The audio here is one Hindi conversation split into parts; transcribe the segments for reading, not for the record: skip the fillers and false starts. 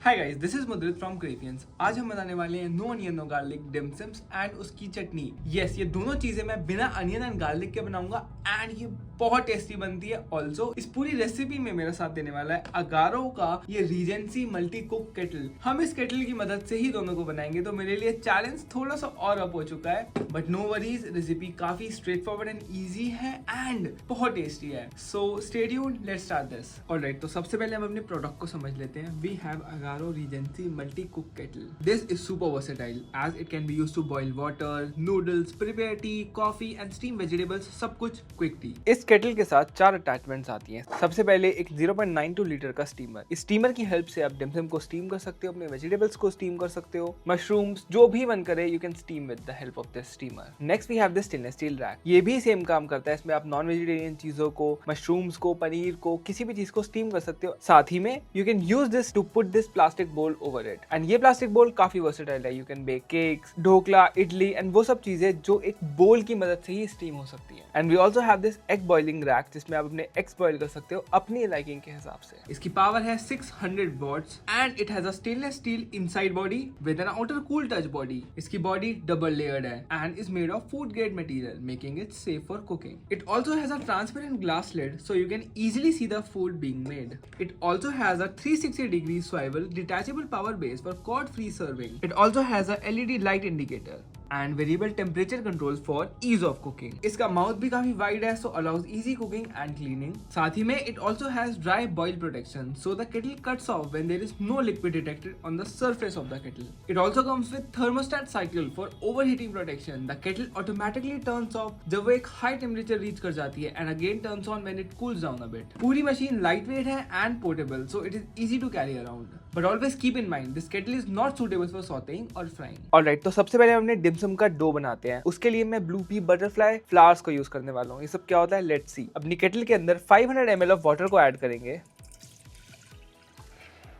Hi guys, this is Mudrit from क्रेपियंस। आज हम बनाने वाले हैं no onion no garlic dim sums and उसकी चटनी। यस, ये दोनों चीजें मैं बिना अनियन एंड गार्लिक के बनाऊंगा एंड ये बहुत टेस्टी बनती है। ऑल्सो इस पूरी रेसिपी में मेरा साथ देने वाला है अगारो का ये रीजेंसी मल्टी कुक केटल। हम इस केटल की मदद से ही दोनों को बनाएंगे, तो मेरे लिए चैलेंज थोड़ा सा और अप हो चुका है, बट नो वरीज। रेसिपी काफी स्ट्रेट फॉरवर्ड एंड ईजी है एंड बहुत टेस्टी है। So stay tuned, let's start this. Alright, तो सबसे पहले हम अपने प्रोडक्ट को समझ लेते हैं। We have Agaro Regency Multi-Cook Kettle. This is super versatile as it can be used to boil water, noodles, prepare tea, coffee and steam vegetables, सब कुछ quick tea। इस केटल के साथ 4 अटैचमेंट्स आती हैं। सबसे पहले एक 0.92 लीटर का स्टीमर। इस स्टीमर की हेल्प से आप डिमसम को स्टीम कर सकते हो, अपने वेजिटेबल्स को स्टीम कर सकते हो, मशरूम्स जो भी मन करे you can steam with the help of this steamer. Next we have this stainless steel rack. ये भी सेम काम करता है। इसमें आप नॉन वेजिटेरियन चीजों को, मशरूम्स को, पनीर को, किसी भी चीज को स्टीम कर सकते हो। साथ ही में you can use this to put this plastic bowl over it and ये प्लास्टिक बोल काफी वर्सेटाइल है। You can bake cakes, dhokla, idli and वो सब चीजें जो एक बोल की मदद से ही स्टीम हो सकती है। And we also have this egg boiling rack जिसमें आप अपने एग्स बॉइल कर सकते हो अपनी लाइकिंग के हिसाब से। इसकी पावर है 600 watts and it has a stainless steel inside body with an outer cool touch body. इसकी बॉडी डबल लेयर्ड है and is made of food grade material, making it safe for cooking. It also has a transparent glass lid so you can easily see the food being made. It also has a 360-degree swivel detachable power base for cord-free serving. It also has a LED light indicator and variable temperature controls for ease of cooking. इसका माउथ भी काफी वाइड है, so allows easy cooking and cleaning. साथ ही में it also has dry boil protection, so the kettle cuts off when there is no liquid detected on the surface of the kettle. It also comes with thermostat cycle for overheating protection. The kettle automatically turns off जब वो एक high temperature reach कर जाती है and again turns on when it cools down a bit. पूरी मशीन lightweight है and portable, so it is easy to carry around. But always keep in mind this kettle is not suitable for sauteing or frying. Alright, तो सबसे पहले हमने डिमसम का डो बनाते हैं। उसके लिए मैं ब्लू पी बटरफ्लाई फ्लावर्स को यूज करने वाला हूँ। ये सब क्या होता है, लेट्स सी। अपनी केटल के अंदर 500 ml ऑफ वाटर को ऐड करेंगे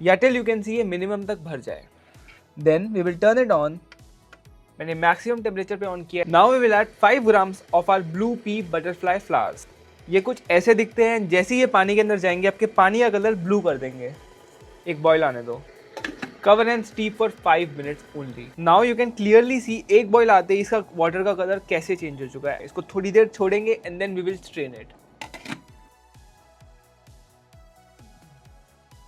या टिल यू कैन सी ये मिनिमम तक भर जाए। Then we will turn it on. मैंने मैक्सिमम टेम्परेचर पे ऑन किया। Now we will add 5 grams of our blue pea butterfly flowers. ये कुछ ऐसे दिखते हैं, जैसे ये पानी के अंदर जाएंगे आपके पानी का कलर ब्लू कर देंगे। एक बॉईल आने दो। Cover and steep for 5 minutes only. Now you can clearly see एक बॉईल आते ही इसका वाटर का कलर कैसे चेंज हो चुका है। इसको थोड़ी देर छोड़ेंगे and then we will strain it.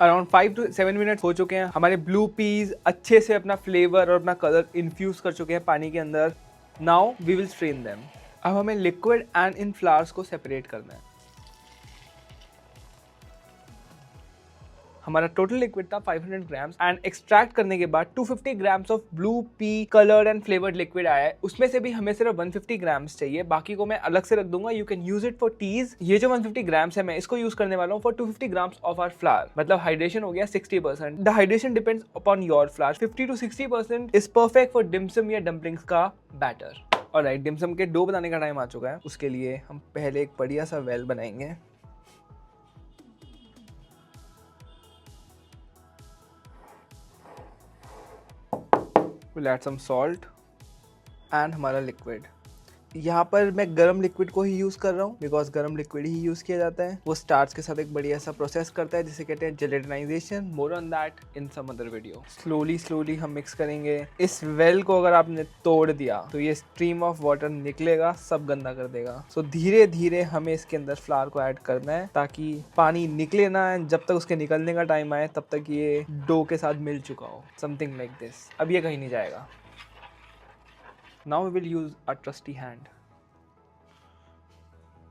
Around 5 to 7 minutes हो चुके हैं। हमारे ब्लू पीज अच्छे से अपना फ्लेवर और अपना कलर इन्फ्यूज कर चुके हैं पानी के अंदर। Now we will strain them. अब हमें लिक्विड एंड इन फ्लावर्स को सेपरेट करना है। हमारा टोटल लिक्विड था 500 ग्राम्स एंड एक्सट्रैक्ट करने के बाद 250 grams of blue pea coloured and flavoured liquid आया है। उसमें से भी हमें सिर्फ 150 ग्राम्स चाहिए, बाकी को मैं अलग से रख दूंगा। You can use it for teas. ये जो 150 ग्राम्स है मैं इसको यूज करने वाला हूँ for 250 grams of our flour. मतलब हाइड्रेशन हो गया 60%। The hydration depends upon your flour. 50 to 60% is perfect for dim sum या डम्पलिंग्स का बैटर। ऑलराइट, डिमसम के डो बनाने का टाइम आ चुका है। उसके लिए हम पहले एक बढ़िया सा वेल बनाएंगे। We'll add some salt and हमारा लिक्विड। यहाँ पर मैं गरम लिक्विड को ही यूज़ कर रहा हूँ बिकॉज गरम लिक्विड ही यूज़ किया जाता है। वो स्टार्च के साथ एक बढ़िया सा प्रोसेस करता है जिसे कहते हैं gelatinization. More on that in some other video. Slowly हम मिक्स करेंगे। इस वेल को अगर आपने तोड़ दिया तो ये स्ट्रीम ऑफ वाटर निकलेगा, सब गंदा कर देगा। सो धीरे धीरे हमें इसके अंदर फ्लावर को ऐड करना है ताकि पानी निकले ना। जब तक उसके निकलने का टाइम आए तब तक ये डो के साथ मिल चुका हो, समथिंग लाइक दिस। अब ये कहीं नहीं जाएगा। Now we will use a trusty hand.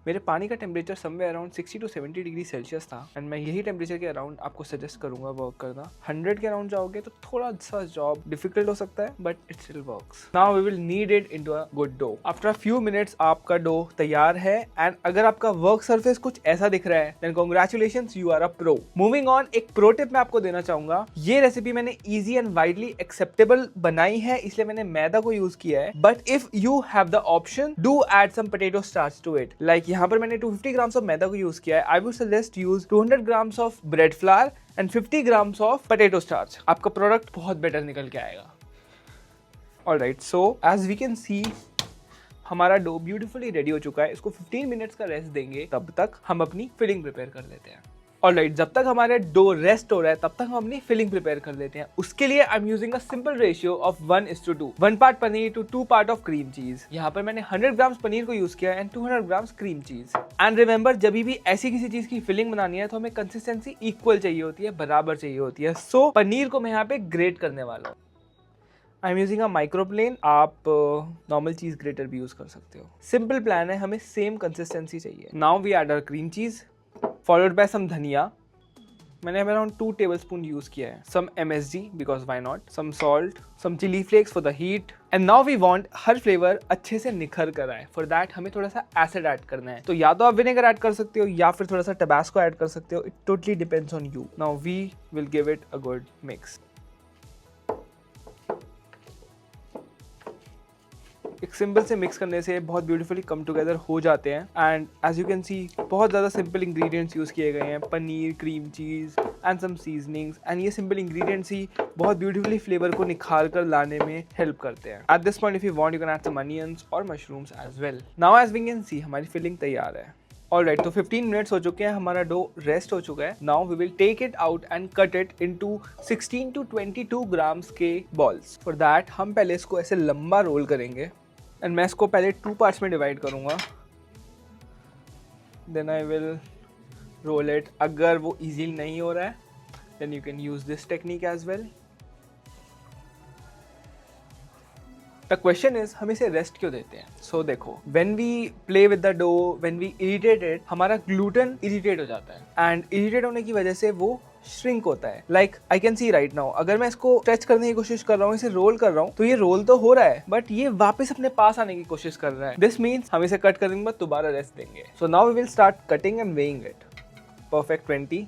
मेरे पानी का temperature somewhere around 60 to 70 degree Celsius था एंड मैं यही टेम्परेचर के अराउंड आपको सजेस्ट करूंगा वर्क करना। 100 के अराउंड जाओगे तो थोड़ा सा जॉब डिफिकल्ट हो सकता है, but it still works. Now we will knead it into a good dough. After a few minutes आपका डो तैयार है एंड अगर आपका वर्क सरफेस कुछ ऐसा दिख रहा है then congratulations, you are a pro. Moving on, एक प्रो टिप मैं आपको देना चाहूंगा। ये रेसिपी मैंने इजी एंड वाइडली एक्सेप्टेबल बनाई है, इसलिए मैंने मैदा को यूज किया है। But if you have the option, do add some potato starch to it. Like यहाँ पर मैंने 250 ग्राम्स ऑफ मैदा को यूज किया है। I would suggest use 200 grams of bread flour and 50 grams of potato starch. आपका प्रोडक्ट बहुत बेटर निकल के आएगा। Alright, so as we can see हमारा डो ब्यूटीफुली रेडी हो चुका है। इसको 15 मिनट्स का रेस्ट देंगे, तब तक हम अपनी फिलिंग प्रिपेयर कर लेते हैं। ऑलराइट, जब तक हमारा डो रेस्ट हो रहा है तब तक हम अपनी फिलिंग प्रिपेयर कर लेते हैं। उसके लिए I am using a simple ratio of 1:2, 1 part paneer to 2 part of cream cheese. यहाँ पर मैंने 100 ग्राम्स पनीर को यूज किया and 200 grams cream cheese. And remember, जब भी ऐसी किसी चीज की फिलिंग बनानी है तो हमें कंसिस्टेंसी इक्वल चाहिए होती है, बराबर चाहिए होती है। सो पनीर को मैं यहाँ पे ग्रेट करने वाला हूँ। I am using a microplane, आप नॉर्मल चीज ग्रेटर भी यूज कर सकते हो। सिंपल प्लान है, हमें सेम कंसिस्टेंसी चाहिए। Now we add our cream cheese followed by some dhaniya. मैंने अराउंड 2 टेबलस्पून यूज किया है। Some MSG because why not, some salt, some chilli flakes for the heat. And now we want हर फ्लेवर अच्छे से निखर कर आए। फॉर दैट हमें थोड़ा सा एसिड ऐड करना है। तो या तो आप विनेगर ऐड कर सकते हो या फिर थोड़ा सा टबास्को ऐड कर सकते हो। It totally depends on you. Now we will give it a good mix. एक सिंपल से मिक्स करने से बहुत ब्यूटीफुली कम टुगेदर हो जाते हैं। And as you can see बहुत ज़्यादा सिंपल इंग्रेडिएंट्स यूज़ किए गए हैं, paneer, cream cheese and some seasonings. And ये सिंपल इंग्रेडिएंट्स ही बहुत ब्यूटीफुली फ्लेवर को निखार कर लाने में हेल्प करते हैं। At this point if you want you can add some onions और mushrooms as well. Now as we can see हमारी फिलिंग तैयार है। ऑलराइट, तो 15 मिनट्स हो चुके हैं, हमारा डो रेस्ट हो चुका है। Now we will take it out and cut it into 16 to 22 grams के बॉल्स। फॉर दैट हम पहले इसको ऐसे लंबा रोल करेंगे एंड मैं इसको पहले 2 पार्ट्स में डिवाइड करूंगा। Then I will roll it. अगर वो इजीली नहीं हो रहा है then you can use this technique as well. The question is हम इसे रेस्ट क्यों देते हैं? सो देखो, when we play with the dough, when we irritate it, हमारा ग्लूटेन इरिटेट हो जाता है एंड इरिटेट होने की वजह से वो श्रिंक होता है। Like I can see right now, अगर मैं इसको स्ट्रेच करने की कोशिश कर रहा हूँ, इसे रोल कर रहा हूँ, तो ये रोल तो हो रहा है बट ये वापस अपने पास आने की कोशिश कर रहा है। दिस मीन्स हम इसे कट करने के बाद दोबारा रेस्ट देंगे। So now we will start cutting and weighing it. Perfect 20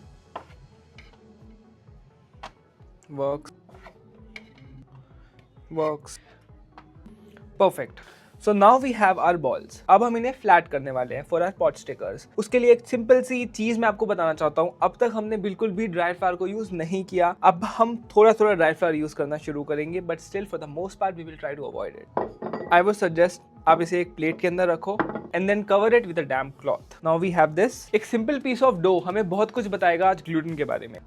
works perfect. So now we have our balls. अब हम इन्हें फ्लैट करने वाले हैं फॉर आवर पॉट स्टिकर्स। उसके लिए एक सिंपल सी चीज मैं आपको बताना चाहता हूँ। अब तक हमने बिल्कुल भी ड्राई फ्लावर को यूज नहीं किया, अब हम थोड़ा थोड़ा ड्राई फ्लावर यूज करना शुरू करेंगे, but still for the most part we will try to avoid it. I would suggest आप इसे एक प्लेट के अंदर रखो and then cover it with a damp cloth. Now we have this. एक सिंपल पीस ऑफ डो हमें बहुत कुछ बताएगा आज ग्लूटेन के बारे में।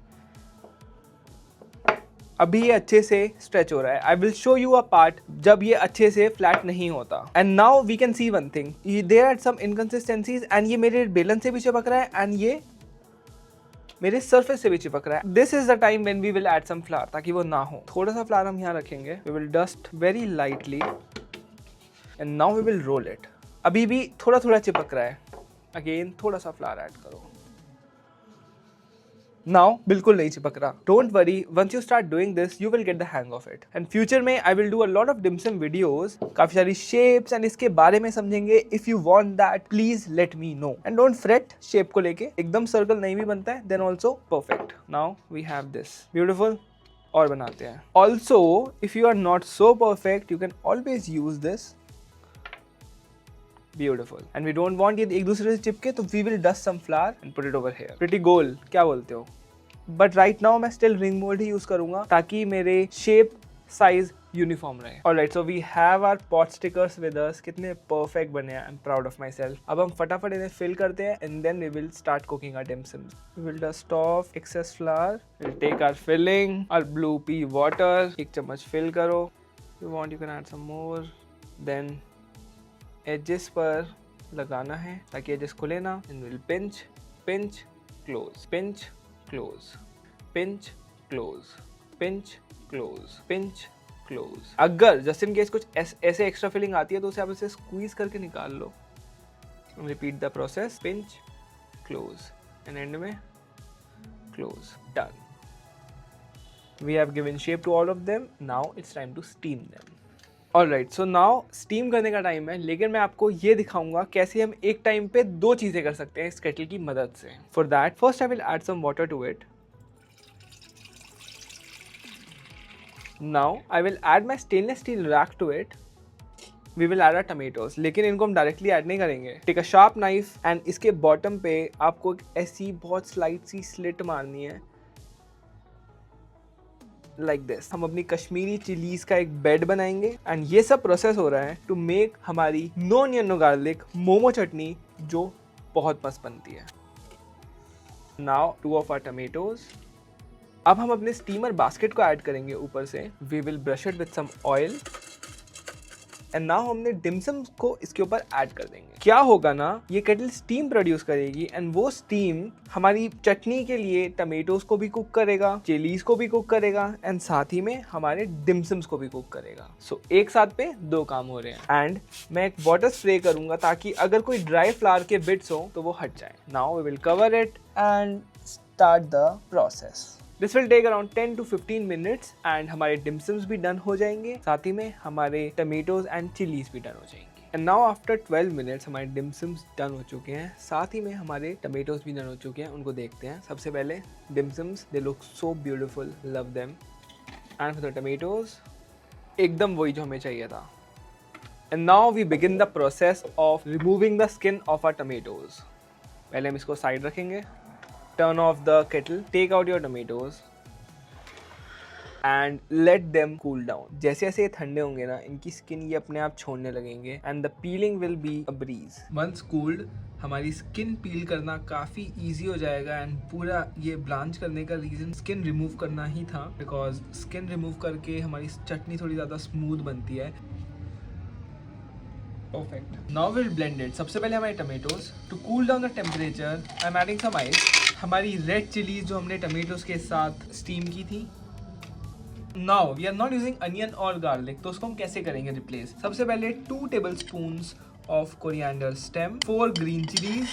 अभी ये अच्छे से स्ट्रेच हो रहा है। I will show you a part जब ये अच्छे से फ्लैट नहीं होता। And now we can see one thing, there are some inconsistencies and ये मेरे बेलन से भी चिपक रहा है एंड ये मेरे सरफेस से भी चिपक रहा है। This is the time when we will add some flour, ताकि वो ना हो। थोड़ा सा फ्लावर हम यहाँ रखेंगे। We will dust very lightly and now we will roll it. अभी भी थोड़ा थोड़ा चिपक रहा है। अगेन थोड़ा सा फ्लावर ऐड करो। नाउ बिल्कुल नहीं चिपक रहा। Don't worry, once you start doing this you will get the hang of it. And future में I will do a lot of dim sum videos, काफी सारी शेप्स एंड इसके बारे में समझेंगे। If you want that please let me know and don't fret shape को लेके। एकदम सर्कल नहीं भी बनता है then also perfect. Now we have this beautiful. और बनाते हैं। Also if you are not so perfect you can always use this. Beautiful. And we don't want ये एक दूसरे से चिपके, तो we will dust some flour and put it over here. Pretty गोल, क्या बोलते हो? बट राइट नाउ मैं स्टिल रिंग मोल्ड ही यूज करूंगा ताकि मेरे शेप साइज यूनिफॉर्म रहे। Alright, so we have our pot stickers with us. कितने परफेक्ट बने हैं, I am proud of my self. अब हम फटाफट इन्हें फिल करते हैं and then we will start cooking our dim sums. We will dust off excess flour. We'll take our filling, our blue pea water. 1 चम्मच फिल करो। You want you can add some more. Then edges पर लगाना है ताकि edges खुले ना। And we'll pinch, pinch, close, pinch, close, pinch, close, pinch, close, pinch, close. अगर जस्ट इन केस कुछ ऐसे एक्स्ट्रा फिलिंग आती है तो उसे आप इसे स्क्वीज करके निकाल लो। Repeat the process. Pinch, close and end में close. Done. We have given shape to all of them. Now it's time to steam them. Alright, so now steam करने का टाइम है, लेकिन मैं आपको ये दिखाऊंगा कैसे हम एक टाइम पे 2 चीजें कर सकते हैं इस केटल की मदद से। For that first I will add some water to it. Now I will add my stainless steel rack to it. We will add our tomatoes, लेकिन इनको हम डायरेक्टली ऐड नहीं करेंगे। Take a sharp knife and इसके बॉटम पे आपको एक ऐसी बहुत स्लाइट सी स्लिट मारनी है लाइक दिस। हम अपनी कश्मीरी चिलीज का एक बेड बनाएंगे एंड ये सब प्रोसेस हो रहा है टू मेक हमारी no onion no garlic momo chutney, जो बहुत मस्त बनती है। Now 2 of our tomatoes. अब हम अपने स्टीमर बास्केट को ऐड करेंगे ऊपर से। We will brush it with some oil and now हमने डिमसम्स को इसके ऊपर ऐड कर देंगे। क्या होगा ना, ये केटल स्टीम प्रोड्यूस करेगी एंड वो स्टीम हमारी चटनी के लिए टमेटोज को भी कुक करेगा, चिलीज को भी कुक करेगा एंड साथ ही में हमारे डिमसम्स को भी कुक करेगा। सो एक साथ पे 2 काम हो रहे हैं। एंड मैं एक वाटर स्प्रे करूंगा ताकि अगर कोई ड्राई फ्लावर के बिट्स हो तो वो हट जाए। Now we will cover it and start the process. This will take around 10 to 15 minutes and हमारे डिमसम्स भी डन हो जाएंगे, साथ ही में हमारे टमेटोज एंड चिलीज भी डन हो जाएंगे। एंड नाउ आफ्टर 12 मिनट्स हमारे डिमसम्स डन हो चुके हैं, साथ ही में हमारे टमेटोज भी डन हो चुके हैं। उनको देखते हैं। सबसे पहले dim sums, they look so beautiful, love them. And for the tomatoes, एकदम वही जो हमें चाहिए था। And now we begin the process of removing the skin of our tomatoes. पहले हम इसको साइड रखेंगे। Turn off the kettle, take out your tomatoes and let them cool down. जैसे जैसे ये ठंडे होंगे ना, इनकी स्किन ये अपने आप छोड़ने लगेंगे and the peeling will be a breeze. Once cooled, हमारी स्किन पील करना काफ़ी ईजी हो जाएगा एंड पूरा ये ब्लांच करने का रीज़न स्किन रिमूव करना ही था, बिकॉज स्किन रिमूव करके हमारी चटनी थोड़ी ज़्यादा स्मूथ बनती है। Perfect. Now will blend it. सबसे पहले हमारे tomatoes. To cool down the temperature I am adding some ice. हमारी रेड चिलीज जो हमने टमेटोज के साथ स्टीम की थी। Now we are not using onion और गार्लिक, तो उसको हम कैसे करेंगे रिप्लेस। सबसे पहले 2 tablespoons of coriander stem, 4 green chillies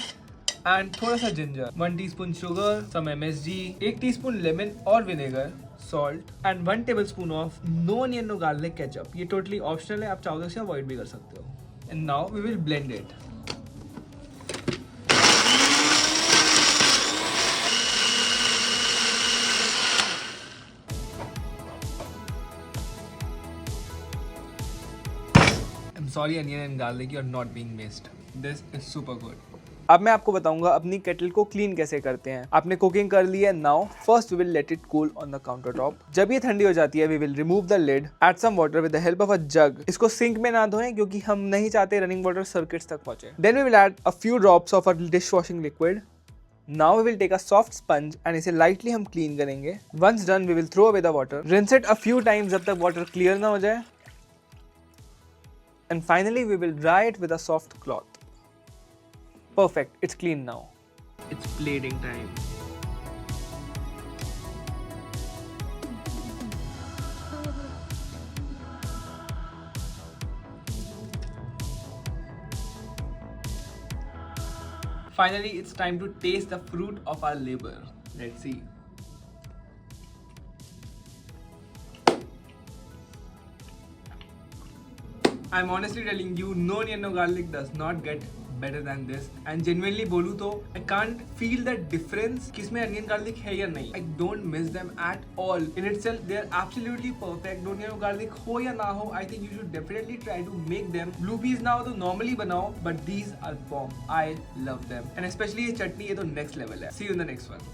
and थोड़ा सा ginger, 1 teaspoon sugar, some MSG, 1 teaspoon lemon और vinegar, salt and 1 tablespoon of no onion no garlic ketchup. ये टोटली ऑप्शनल है, आप चाहो तो इसे अवॉइड भी कर सकते हो। And now we will blend it. Sorry onion and garlic, you are not being missed. This is super good. अब मैं आपको बताऊंगा अपनी केटल को क्लीन कैसे करते हैं। आपने कुकिंग कर ली है। Now first we will let it cool on the counter top. जब ये ठंडी हो जाती है, we will remove the lid, add some water with the help of a jug. इसको सिंक में ना धोएं क्योंकि हम नहीं चाहते रनिंग वाटर सर्किट्स तक पहुंचे। Then we will add a few drops of a dish washing liquid. Now we will take a soft sponge and इसे लाइटली हम क्लीन करेंगे। Once done we will throw away the water, rinse it a few times जब तक वाटर क्लियर ना हो जाए। And finally we will dry it with a soft cloth. Perfect, it's clean now. It's plating time. Finally, it's time to taste the fruit of our labor. Let's see. I'm honestly telling you, no onion, no garlic does not get better than this. And genuinely बोलूँ तो I can't feel the difference कि इसमें onion garlic है या नहीं. I don't miss them at all. In itself, they are absolutely perfect. No onion, no garlic हो या ना हो, I think you should definitely try to make them. Blue peas ना हो तो normally बनाओ, but these are bomb. I love them. And especially ये चटनी, ये तो next level है. See you in the next one.